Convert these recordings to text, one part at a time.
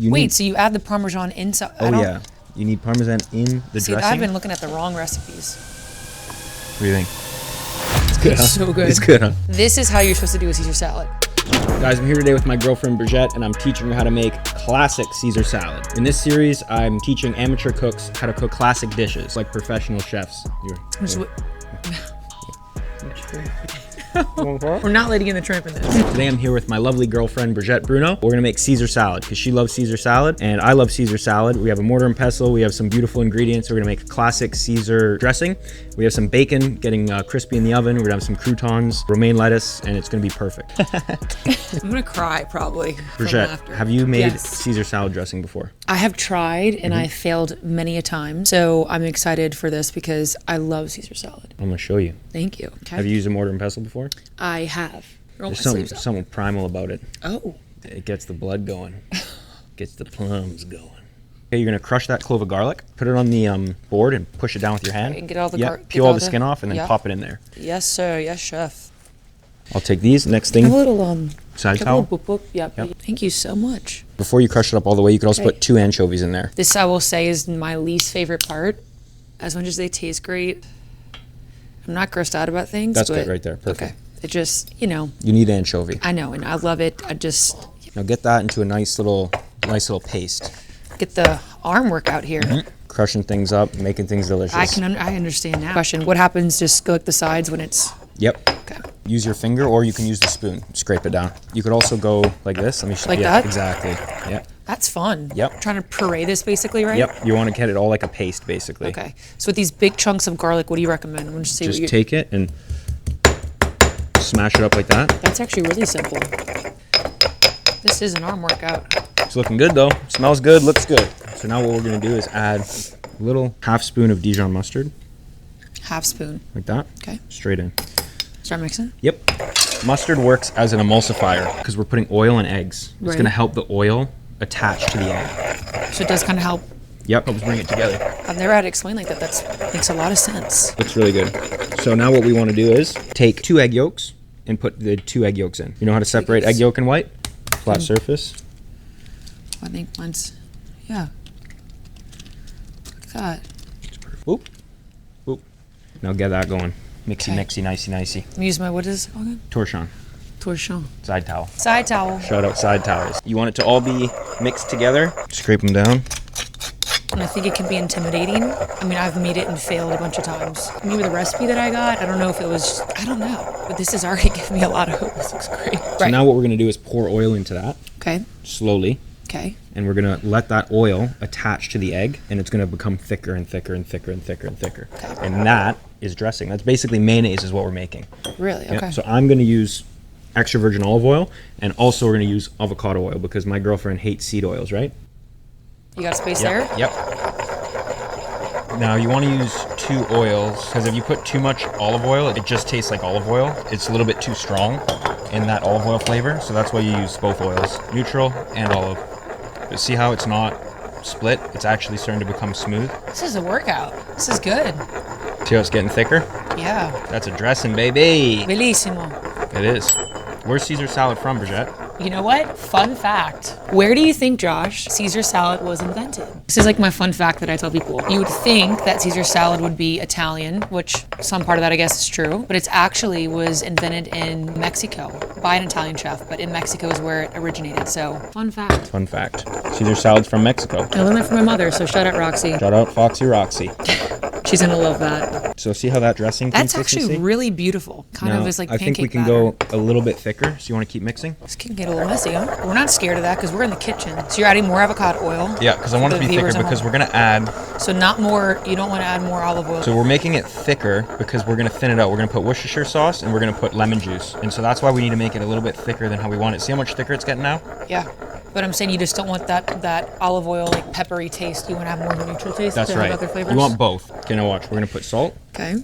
Wait, so you add the Parmesan inside? Oh yeah, you need Parmesan in the dressing. I've been looking at the wrong recipes. What do you think? It's good, It's so good. It's good, huh? This is how you're supposed to do a Caesar salad. Guys, I'm here today with my girlfriend Brigitte, and I'm teaching her how to make classic Caesar salad. In this series, I'm teaching amateur cooks how to cook classic dishes, like professional chefs. We're not letting in the shrimp in this. Today I'm here with my lovely girlfriend Brigitte Bruno. We're gonna make Caesar salad because she loves Caesar salad and I love Caesar salad. We have a mortar and pestle. We have some beautiful ingredients. We're gonna make classic Caesar dressing. We have some bacon getting crispy in the oven. We're gonna have some croutons, romaine lettuce, and it's gonna be perfect. I'm gonna cry probably. Brigitte, have you made Yes. Caesar salad dressing before? I have tried and I failed many a time. So I'm excited for this because I love Caesar salad. I'm gonna show you. Thank you. Okay. Have you used a mortar and pestle before? I have. Roll my There's sleeves up. something primal about it. Oh. It gets the blood going. Gets the plums going. Okay, you're gonna crush that clove of garlic, put it on the board and push it down with your hand. And get all the peel all the skin off and then pop it in there. Yes, sir. Yes, chef. I'll take these. Next thing, Have a little side have a towel. little boop, boop. Yep. Thank you so much. Before you crush it up all the way, you could also Okay. put 2 anchovies in there. This I will say is my least favorite part. As much as they taste great, I'm not grossed out about things. That's but, good right there. Perfect. Okay. It just, you know, You need anchovy. I know, and I love it. I just Now get that into a nice little paste. get the arm work out here. Crushing things up, making things delicious. I understand now. Question: what happens? Just go like the sides when it's Yep. okay. Use your finger or you can use the spoon. Scrape it down. You could also go like this. Let me show Like you. that? Exactly. Yep. That's fun. Yep. Trying to puree this basically, right? Yep. You want to get it all like a paste, basically. Okay. So with these big chunks of garlic, what do you recommend? I'm gonna just see Just what you. take it and smash it up like that. That's actually really simple. This is an arm workout. It's looking good though. Smells good, looks good. So now what we're gonna do is add a little half spoon of Dijon mustard, Half spoon. like that. Okay. Straight in. Start mixing. Yep. Mustard works as an emulsifier because we're putting oil and eggs. It's Right. gonna help the oil attach to the egg. So it does kind of help. Yep, helps bring it together. I've never had it explained like that. That makes a lot of sense. Looks really good. So now what we want to do is take 2 egg yolks and put the 2 egg yolks in. You know how to separate egg yolk and white? Flat surface. I think mine's, yeah. Look at that. Oop. Oop. Now get that going. Mixy, Okay. mixy, nicey, nicey. I'm use my, what is it called again? Torchon. Torchon. Side towel. Side towel. Shout out side towels. You want it to all be mixed together. Scrape them down. And I think it can be intimidating. I mean, I've made it and failed a bunch of times. Maybe the recipe that I got, I don't know if it was, I don't know. But this has already given me a lot of hope. This looks great. So now what we're going to do is pour oil into that Okay. slowly. Okay. And we're going to let that oil attach to the egg, and it's going to become thicker and thicker and thicker and thicker and thicker. Okay. And that is dressing. That's basically mayonnaise is what we're making. Really? Yep. Okay. So I'm going to use extra virgin olive oil, and also we're going to use avocado oil because my girlfriend hates seed oils, right? You got a space there? Yep. Now you want to use 2 oils because if you put too much olive oil, it just tastes like olive oil. It's a little bit too strong in that olive oil flavor, so that's why you use both oils, neutral and olive. But see how it's not split? It's actually starting to become smooth. This is a workout. This is good. See how it's getting thicker? Yeah. That's a dressing, baby. Bellissimo. It is. Where's Caesar salad from, Brigitte? You know what? Fun fact. Where do you think, Josh, Caesar salad was invented? This is like my fun fact that I tell people. You would think that Caesar salad would be Italian, which some part of that I guess is true, but it's actually was invented in Mexico by an Italian chef, but in Mexico is where it originated. So, fun fact. Fun fact. Caesar salad's from Mexico. I learned that from my mother, so shout out Roxy. Shout out Foxy Roxy. She's gonna love that. So see how that dressing That's consistency? actually really beautiful. Kind Now, of is like I pancake think we can batter. go a little bit thicker. So you want to keep mixing? This can get a little messy, huh? We're not scared of that because we're in the kitchen. So you're adding more avocado oil. Yeah, because I want it to the be thicker viewers at because home. we're going to add... So not more, you don't want to add more olive oil. So we're making it thicker because we're going to thin it out. We're going to put Worcestershire sauce and we're going to put lemon juice. And so that's why we need to make it a little bit thicker than how we want it. See how much thicker it's getting now? Yeah. But I'm saying you just don't want that olive oil, like peppery taste. You want to have more of a neutral taste That's to right. have other flavors? You want both. Okay, now watch. We're going to put salt. Okay.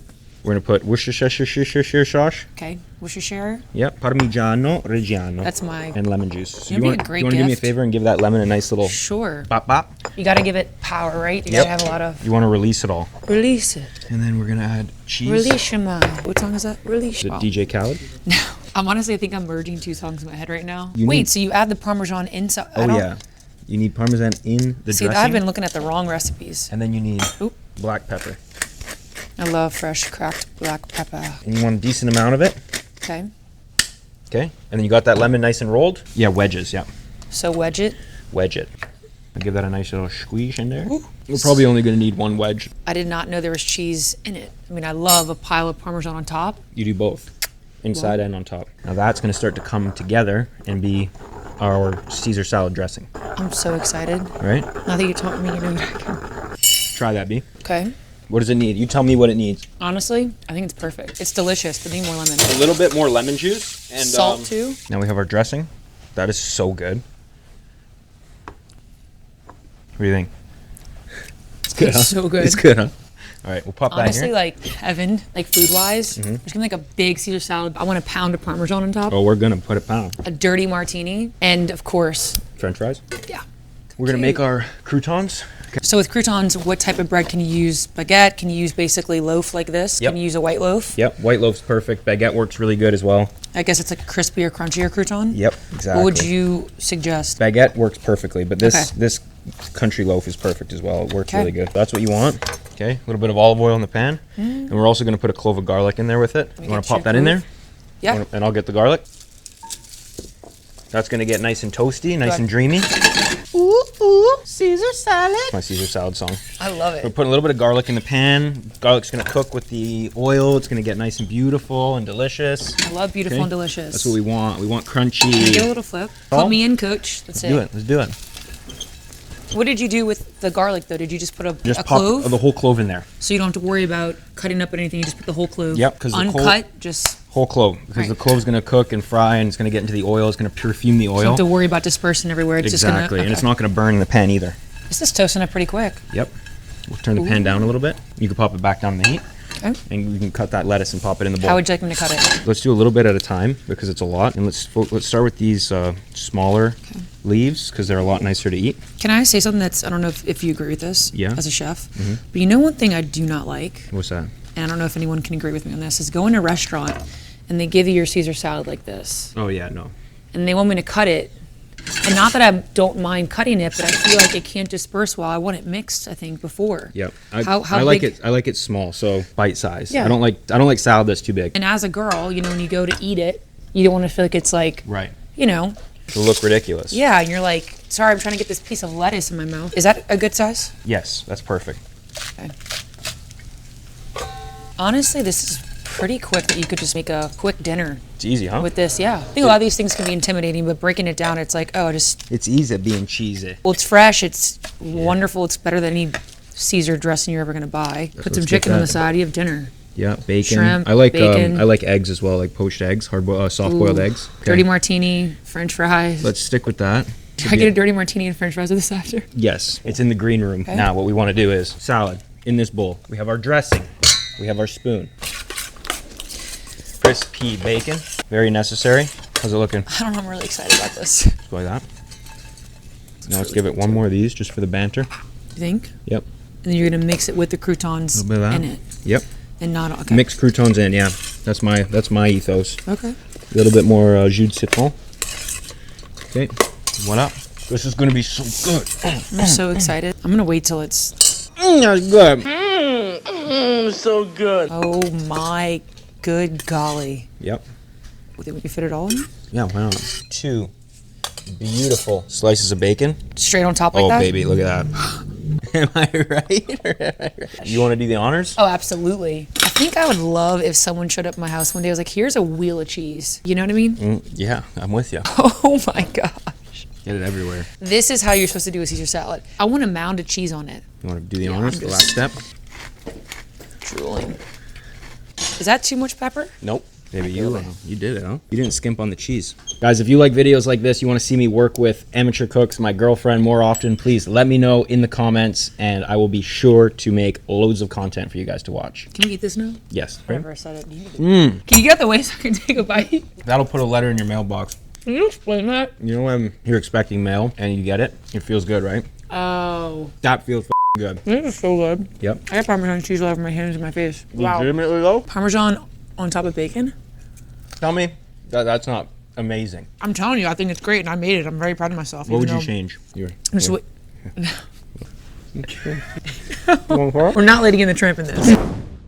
We're going to put Worcestershire sauce. Okay. Worcestershire. Yep. Parmigiano Reggiano. That's my... And lemon juice. So That'd be a want, great you want to do me a gift. favor and give that lemon a nice little Sure. bop bop? You got to give it power, right? You Yep. got to have a lot of... You want to release it all. Release it. And then we're going to add cheese. Release your mind. What song is that? Release Is it your DJ Khaled? No. I think I'm merging 2 songs in my head right now. You Wait, need- so you add the Parmesan inside? Oh, yeah. You need Parmesan in the See, dressing. I've been looking at the wrong recipes. And then you need Oop. black pepper. I love fresh cracked black pepper. And you want a decent amount of it. Okay. Okay. And then you got that lemon nice and rolled? Yeah, wedges, yeah. So wedge it. Wedge it. I'll give that a nice little squeeze in there. Ooh. We're probably only going to need one wedge. I did not know there was cheese in it. I mean, I love a pile of Parmesan on top. You do both, inside and on top. Now that's going to start to come together and be our Caesar salad dressing. I'm so excited. Right? Now that you told me, you know what I can. Try that, B. Okay. What does it need? You tell me what it needs. Honestly, I think it's perfect. It's delicious, but need more lemon. A little bit more lemon juice. And salt too. Now we have our dressing. That is so good. What do you think? It's good, It's so good. It's good, huh? All right, we'll pop Honestly, that here. like heaven, like food-wise. Just gonna make a big Caesar salad. I want a pound of Parmesan on top. Oh, we're going to put a pound. A dirty martini, and of course, French fries. yeah. We're going to make our croutons. So with croutons, what type of bread can you use? Baguette? Can you use basically loaf like this? Yep. Can you use a white loaf? Yep, white loaf's perfect. Baguette works really good as well. I guess it's like a crispier, crunchier crouton. Yep, exactly. What would you suggest? Baguette works perfectly, but this Okay. this country loaf is perfect as well. It works Okay. really good. That's what you want. Okay, a little bit of olive oil in the pan, and we're also going to put a clove of garlic in there with it. You want get to pop your that in there? clove. Yeah. And I'll get the garlic. That's going to get nice and toasty, nice and dreamy. Ooh, ooh, Caesar salad. My Caesar salad song. I love We're it. putting a little bit of garlic in the pan. Garlic's going to cook with the oil. It's going to get nice and beautiful and delicious. I love beautiful Okay. and delicious. That's what we want. We want Give a crunchy. little flip. Oh. Put me in, coach. That's it. Do it. Let's do it. What did you do with the garlic though? Did you just put a Just pop clove? the whole clove in there. So you don't have to worry about cutting up anything. You just put the whole clove. Yep, 'cause the uncut, just Whole clove, because Right. the clove's going to cook and fry, and it's going to get into the oil. It's going to perfume the you don't oil. have to worry about dispersing everywhere. It's Exactly, just gonna. and it's not going to burn in the pan either. This is toasting up pretty quick. Yep. We'll turn the pan down a little bit. You can pop it back down in the heat, Okay. and we can cut that lettuce and pop it in the bowl. How would you like me to cut it? Let's do a little bit at a time because it's a lot, and let's start with these smaller leaves because they're a lot nicer to eat. Can I say something that's, I don't know if you agree with this Yeah. as a chef, but you know one thing I do not like, What's that? and I don't know if anyone can agree with me on this, is go in a restaurant and they give you your Caesar salad like this, Oh yeah, no. and they want me to cut it, and not that I don't mind cutting it, but I feel like it can't disperse well. I want it mixed, I think, before. Yep. How I like big- it. I like it small, so bite size. Yeah. I don't like salad that's too big. And as a girl, you know, when you go to eat it, you don't want to feel like it's like, Right. you know, It'll look ridiculous. yeah, and you're like, sorry, I'm trying to get this piece of lettuce in my mouth. Is that a good size? Yes, that's perfect. Okay. Honestly, this is pretty quick that you could just make a quick dinner It's easy, huh? with this. Yeah. I think a lot of these things can be intimidating, but breaking it down, it's like, oh, just, It's easy being cheesy. well, it's fresh, it's wonderful, it's better than any Caesar dressing you're ever going to buy. Put let's some get chicken on that. the side, you have dinner. Yeah, bacon. Shrimp, I like bacon. I like eggs as well, like poached eggs, soft boiled Ooh, eggs. Okay. Dirty martini, French fries. Let's stick with that. Can I get a dirty martini and French fries with this after? Yes, it's in the green room. Okay. Now, what we want to do is salad in this bowl. We have our dressing. We have our spoon. Crispy bacon, very necessary. How's it looking? I don't know, I'm really excited about this. Just like that. Now let's give it one more of these just for the banter. You think? Yep. And then you're going to mix it with the croutons A little bit of that. in it. Yep. And not, okay. Mix croutons in. Yeah, that's my ethos. Okay. A little bit more jus de citron. Okay. What up? This is gonna be so good. I'm so excited. I'm going to wait till it's, That's good. So good. oh my good golly. Yep. Think we can fit it all in? Yeah, why not? 2 beautiful slices of bacon. Straight on top like Oh, that? baby, look at that. Am I right? You want to do the honors? Oh, absolutely. I think I would love if someone showed up at my house one day and was like, here's a wheel of cheese. You know what I mean? Yeah, I'm with you. Oh my gosh. Get it everywhere. This is how you're supposed to do a Caesar salad. I want a mound of cheese on it. You want to do the Yeah, honors? I'm The just- last step? Drooling. Is that too much pepper? Nope. Maybe you did it, huh? You didn't skimp on the cheese. Guys, if you like videos like this, you want to see me work with amateur cooks, my girlfriend more often, please let me know in the comments, and I will be sure to make loads of content for you guys to watch. Can we eat this now? Yes. Whatever I said it. Can you get out the way so I can take a bite? That'll put a letter in your mailbox. Can you explain that? You know when you're expecting mail and you get it? It feels good, right? Oh. That feels good. This is so good. Yep. I got Parmesan cheese all over my hands and my face. Wow. Legitimately though? Parmesan on top of bacon? Tell me that's not amazing. I'm telling you, I think it's great, and I made it. I'm very proud of myself. What would even you though- change? Just wait- We're not letting in the tramp in this.